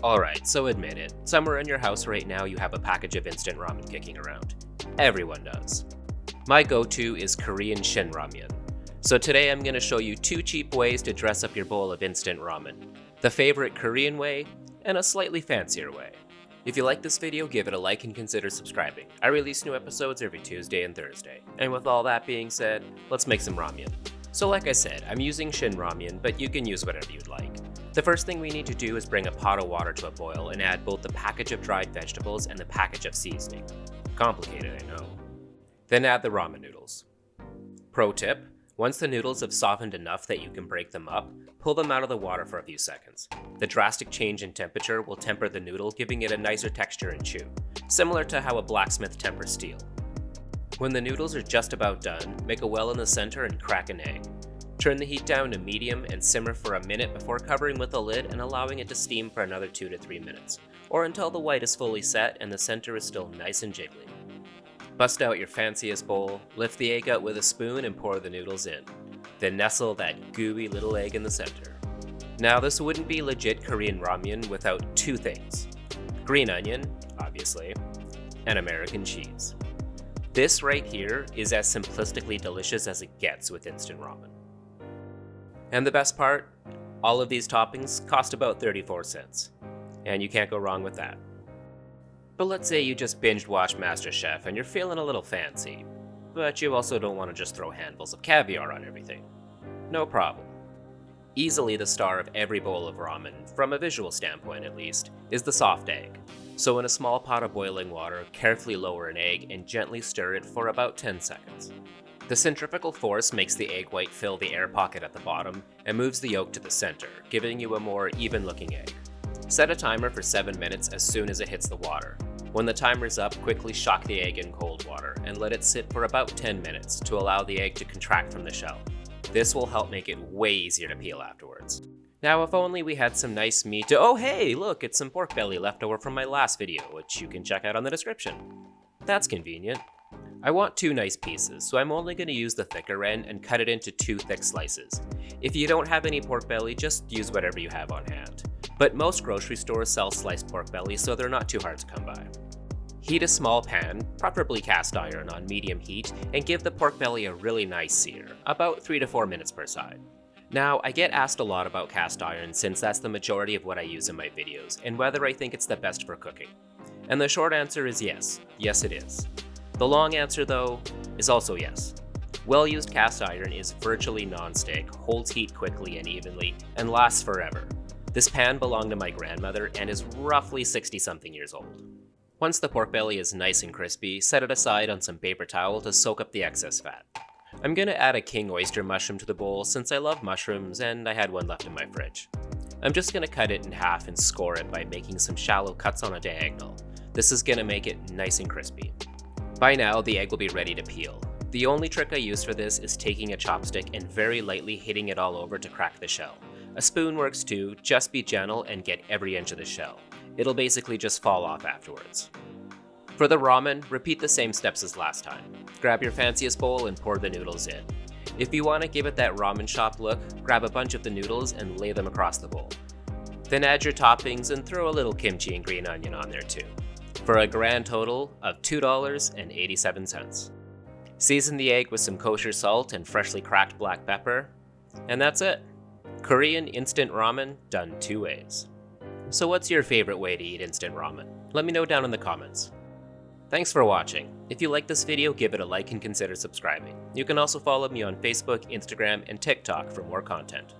Alright, so admit it. Somewhere in your house right now you have a package of instant ramen kicking around. Everyone does. My go-to is Korean Shin Ramyun. So today I'm going to show you 2 cheap ways to dress up your bowl of instant ramen. The favorite Korean way, and a slightly fancier way. If you like this video, give it a like and consider subscribing. I release new episodes every Tuesday and Thursday. And with all that being said, let's make some ramen. So like I said, I'm using Shin Ramyun, but you can use whatever you'd like. The first thing we need to do is bring a pot of water to a boil and add both the package of dried vegetables and the package of seasoning. Complicated, I know. Then add the ramen noodles. Pro tip, once the noodles have softened enough that you can break them up, pull them out of the water for a few seconds. The drastic change in temperature will temper the noodle, giving it a nicer texture and chew, similar to how a blacksmith tempers steel. When the noodles are just about done, make a well in the center and crack an egg. Turn the heat down to medium and simmer for a minute before covering with a lid and allowing it to steam for another 2 to 3 minutes, or until the white is fully set and the center is still nice and jiggly. Bust out your fanciest bowl, lift the egg out with a spoon and pour the noodles in. Then nestle that gooey little egg in the center. Now this wouldn't be legit Korean ramen without 2 things. Green onion, obviously, and American cheese. This right here is as simplistically delicious as it gets with instant ramen. And the best part, all of these toppings cost about 34 cents. And you can't go wrong with that. But let's say you just binged watched MasterChef and you're feeling a little fancy, but you also don't want to just throw handfuls of caviar on everything. No problem. Easily the star of every bowl of ramen, from a visual standpoint at least, is the soft egg. So in a small pot of boiling water, carefully lower an egg and gently stir it for about 10 seconds. The centrifugal force makes the egg white fill the air pocket at the bottom and moves the yolk to the center, giving you a more even-looking egg. Set a timer for 7 minutes as soon as it hits the water. When the timer's up, quickly shock the egg in cold water and let it sit for about 10 minutes to allow the egg to contract from the shell. This will help make it way easier to peel afterwards. Now if only we had some nice meat to— oh hey, look, it's some pork belly left over from my last video, which you can check out on the description. That's convenient. I want 2 nice pieces, so I'm only going to use the thicker end and cut it into 2 thick slices. If you don't have any pork belly, just use whatever you have on hand. But most grocery stores sell sliced pork belly, so they're not too hard to come by. Heat a small pan, preferably cast iron, on medium heat, and give the pork belly a really nice sear, about 3 to 4 minutes per side. Now, I get asked a lot about cast iron since that's the majority of what I use in my videos, and whether I think it's the best for cooking. And the short answer is yes. Yes, it is. The long answer, though, is also yes. Well-used cast iron is virtually non-stick, holds heat quickly and evenly, and lasts forever. This pan belonged to my grandmother and is roughly 60-something years old. Once the pork belly is nice and crispy, set it aside on some paper towel to soak up the excess fat. I'm gonna add a king oyster mushroom to the bowl since I love mushrooms and I had one left in my fridge. I'm just gonna cut it in half and score it by making some shallow cuts on a diagonal. This is gonna make it nice and crispy. By now, the egg will be ready to peel. The only trick I use for this is taking a chopstick and very lightly hitting it all over to crack the shell. A spoon works too, just be gentle and get every inch of the shell. It'll basically just fall off afterwards. For the ramen, repeat the same steps as last time. Grab your fanciest bowl and pour the noodles in. If you want to give it that ramen shop look, grab a bunch of the noodles and lay them across the bowl. Then add your toppings and throw a little kimchi and green onion on there too, for a grand total of $2.87. Season the egg with some kosher salt and freshly cracked black pepper, and that's it. Korean instant ramen done 2 ways. So what's your favorite way to eat instant ramen? Let me know down in the comments. Thanks for watching. If you like this video, give it a like and consider subscribing. You can also follow me on Facebook, Instagram, and TikTok for more content.